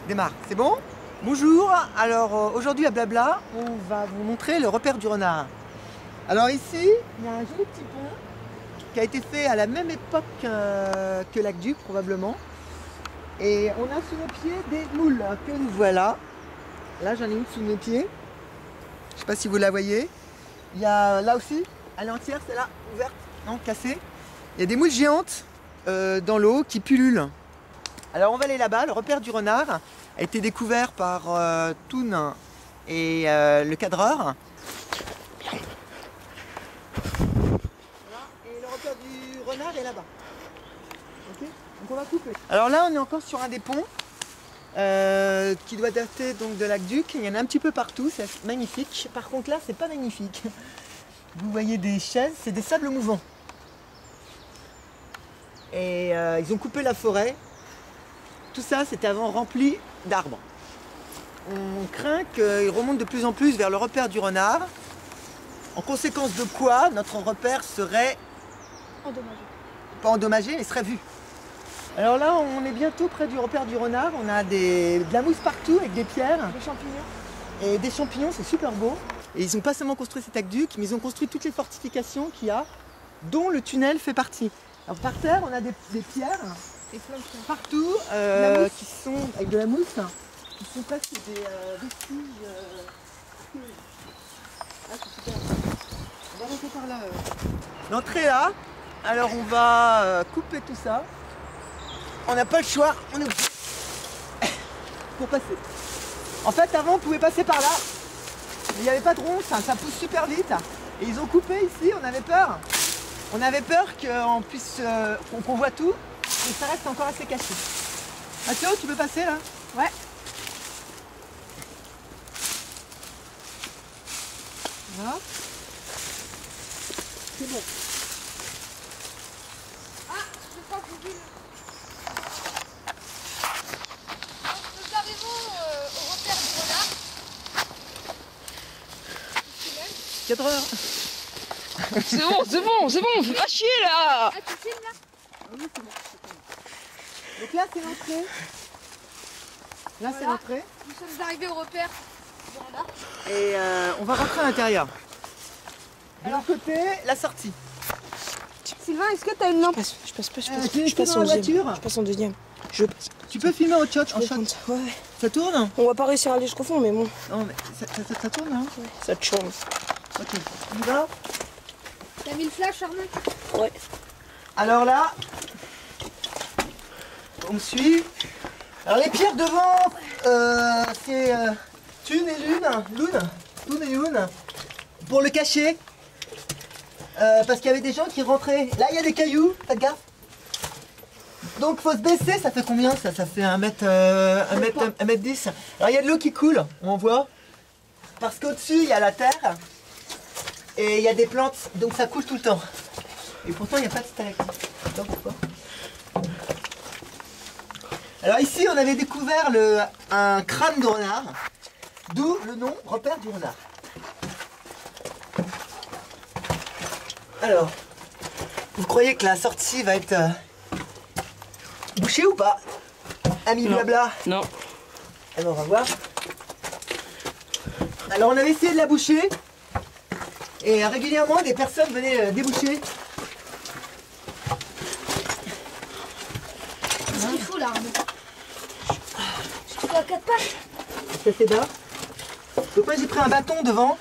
Démarre, c'est bon? Bonjour, alors aujourd'hui à Blabla, on va vous montrer le repère du renard. Alors ici, il y a un joli petit pont qui a été fait à la même époque que l'aqueduc probablement. Et on a sous nos pieds des moules que nous voilà. Là j'en ai une sous mes pieds. Je ne sais pas si vous la voyez. Il y a là aussi, elle est entière, celle-là, ouverte, non, cassée. Il y a des moules géantes dans l'eau qui pullulent. Alors on va aller là-bas, le repère du renard a été découvert par Toon et le cadreur. Voilà, et le repère du renard est là-bas. Okay, donc on va couper. Alors là on est encore sur un des ponts qui doit dater donc de l'aqueduc. Il y en a un petit peu partout, c'est magnifique. Par contre là c'est pas magnifique. Vous voyez des chaises, c'est des sables mouvants. Et ils ont coupé la forêt. Tout ça, c'était avant rempli d'arbres. On craint qu'il remonte de plus en plus vers le repère du renard. En conséquence de quoi, notre repère serait endommagé. Pas endommagé, mais serait vu. Alors là, on est bientôt près du repère du renard. On a de la mousse partout avec des pierres. Des champignons. Et des champignons, c'est super beau. Et ils n'ont pas seulement construit cet aqueduc, mais ils ont construit toutes les fortifications qu'il y a, dont le tunnel fait partie. Alors par terre, on a des pierres. Et plein de choses. Partout, qui sont avec de la mousse, qui sont presque des vestiges. Ah, c'est super. On va rentrer par là. L'entrée là, alors on va couper tout ça. On n'a pas le choix, on est obligé pour passer. En fait, avant, on pouvait passer par là, mais il n'y avait pas de rond, ça pousse super vite. Et ils ont coupé ici, on avait peur. On avait peur qu'on puisse, qu'on voit tout. Et ça reste encore assez caché. Mathieu, tu peux passer là? Ouais. Voilà. C'est bon. Ah, je crois que vous nous arrivons au repère du renard. 4 heures. C'est bon, fais pas chier là! Ah, tu filmes là? Oui, c'est bon. Donc là, c'est l'entrée. Là, c'est l'entrée. Nous sommes arrivés au repère du renard. Et on va rentrer à l'intérieur. De l'autre côté, la sortie. Sylvain, est-ce que tu as une lampe? Je passe pas, je passe en deuxième. Je passe en deuxième. Je passe. Tu peux filmer en shot, Ouais. Ça tourne? On va pas réussir à aller jusqu'au fond, mais bon. Non, mais ça tourne, hein? Ouais. Ça te change. Ok. On y va? T'as mis le flash, Arnaud? Ouais. Alors là, on me suit. Alors les pierres devant, c'est Thune et Lune, pour le cacher. Parce qu'il y avait des gens qui rentraient. Là, il y a des cailloux, faites gaffe. Donc faut se baisser, ça fait combien ça? Ça fait 1m10. Alors il y a de l'eau qui coule, on voit. Parce qu'au-dessus, il y a la terre. Et il y a des plantes, donc ça coule tout le temps. Et pourtant, il n'y a pas de stalactite. Donc pourquoi? Alors ici, on avait découvert un crâne de renard, d'où le nom repère du renard. Alors, vous croyez que la sortie va être bouchée ou pas? Ami Blabla? Non. Alors on va voir. Alors on avait essayé de la boucher. Et régulièrement, des personnes venaient déboucher. Qu'est-ce qu'il faut là, Arnaud? Tu fais à 4 pattes? Ça c'est bas. Donc moi j'ai pris un bâton devant.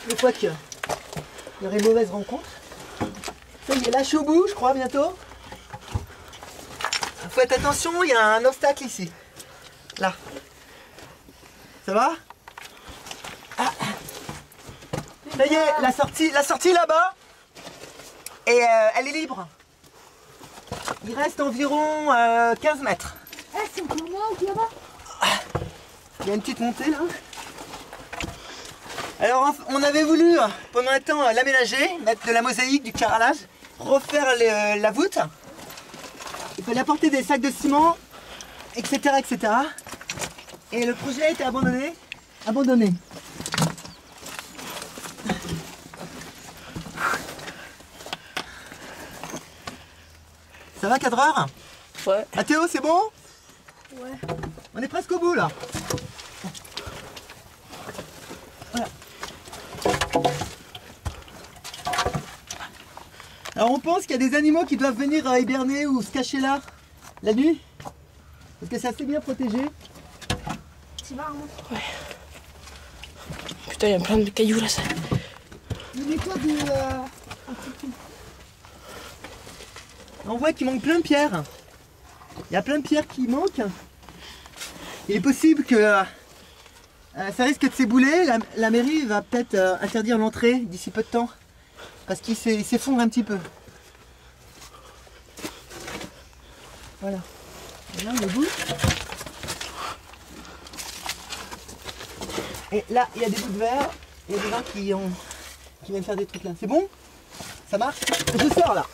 Une fois qu'il y aurait une mauvaise rencontre. Ça y est, là je suis au bout, je crois, bientôt. Faites attention, il y a un obstacle ici. Là. Ça va? Ah. Ça y est, la sortie là-bas. Et elle est libre. Il reste environ 15 mètres. Eh, c'est encore moi ou là-bas? Il y a une petite montée là. Alors on avait voulu pendant un temps l'aménager, mettre de la mosaïque, du carrelage, refaire la voûte. Il fallait apporter des sacs de ciment, etc. etc. Et le projet a été abandonné. Ça va, cadreur? Ouais. Mathéo, c'est bon? Ouais. On est presque au bout là. Voilà. Alors on pense qu'il y a des animaux qui doivent venir hiberner ou se cacher là la nuit. Parce que c'est assez bien protégé. Tu vas, Armand? Ouais. Putain, il y a plein de cailloux là, ça. On voit qu'il manque plein de pierres. Il y a plein de pierres qui manquent. Il est possible que ça risque de s'ébouler. La mairie va peut-être interdire l'entrée d'ici peu de temps. Parce qu'il s'effondre un petit peu. Voilà. Là, on est au bout. Et là, il y a des bouts de verre. Il y a des gens qui viennent faire des trucs là. C'est bon? Ça marche? Je sors là.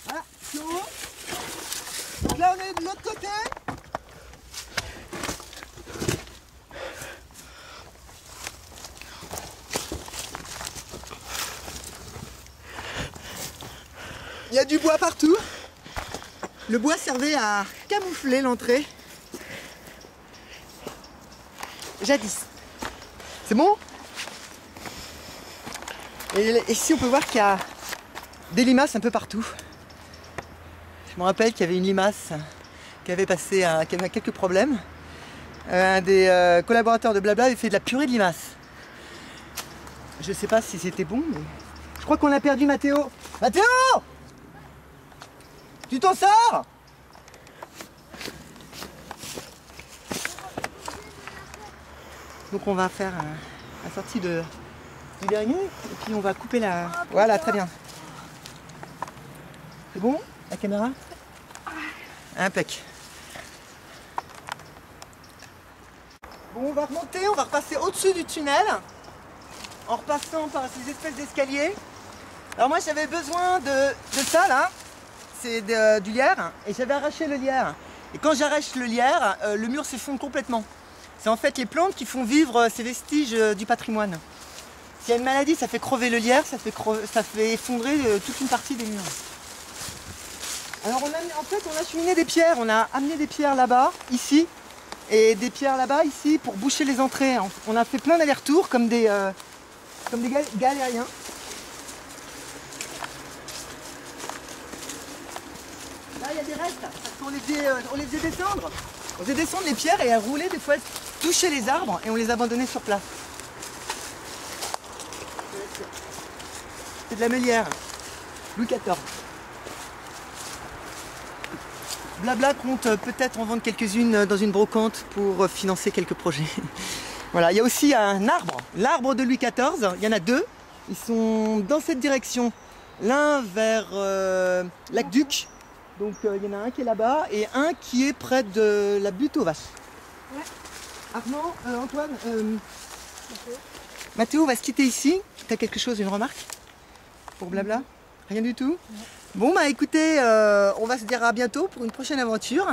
Voilà, c'est bon. Donc là, on est de l'autre côté. Il y a du bois partout. Le bois servait à camoufler l'entrée. Jadis. C'est bon? Et ici on peut voir qu'il y a des limaces un peu partout. Je me rappelle qu'il y avait une limace qui avait quelques problèmes. Un des collaborateurs de Blabla avait fait de la purée de limaces. Je ne sais pas si c'était bon, mais je crois qu'on a perdu Mathéo. Mathéo! Tu t'en sors? Donc on va faire la sortie du dernier et puis on va couper la... Voilà, très bien. C'est bon, la caméra? Impec. Bon, on va remonter, on va repasser au-dessus du tunnel en repassant par ces espèces d'escaliers. Alors moi j'avais besoin de ça là. C'est du lierre et j'avais arraché le lierre. Et quand j'arrache le lierre, le mur s'effondre complètement. C'est en fait les plantes qui font vivre ces vestiges du patrimoine. S'il y a une maladie, ça fait crever le lierre, ça fait effondrer toute une partie des murs. Alors on a cheminé des pierres, on a amené des pierres là-bas, ici, et des pierres là-bas, ici, pour boucher les entrées. On a fait plein d'allers-retours comme des galériens. Là, il y a des restes, parce qu'on les faisait descendre. On faisait descendre les pierres et elles roulaient, des fois, elles touchaient les arbres et on les abandonnait sur place. C'est de la meulière. Louis XIV. Blabla compte peut-être en vendre quelques-unes dans une brocante pour financer quelques projets. Voilà, il y a aussi un arbre, l'arbre de Louis XIV, il y en a deux. Ils sont dans cette direction. L'un vers Lac-Duc. Donc il y en a un qui est là-bas et un qui est près de la butte aux vaches. Ouais. Armand, Antoine, Mathéo va se quitter ici. Tu as quelque chose, une remarque pour Blabla? Rien du tout? Bon bah écoutez, on va se dire à bientôt pour une prochaine aventure.